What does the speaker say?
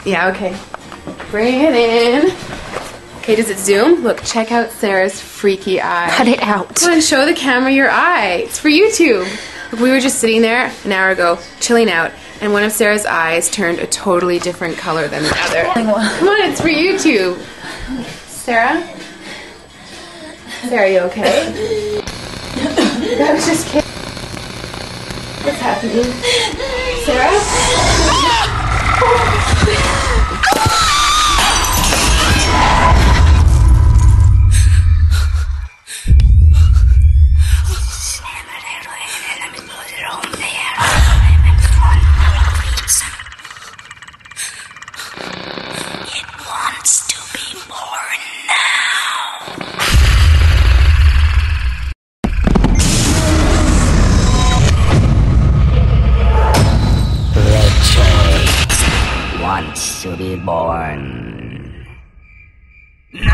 Yeah, okay. Bring it in. Okay, does it zoom? Look, check out Sarah's freaky eye. Cut it out. Come on, show the camera your eye. It's for YouTube. Look, we were just sitting there an hour ago, chilling out, and one of Sarah's eyes turned a totally different color than the other. Come on, it's for YouTube. Sarah? Sarah, are you okay? I was just kidding. What's happening? Sarah? It wants to be born now. Richard wants to be born. No!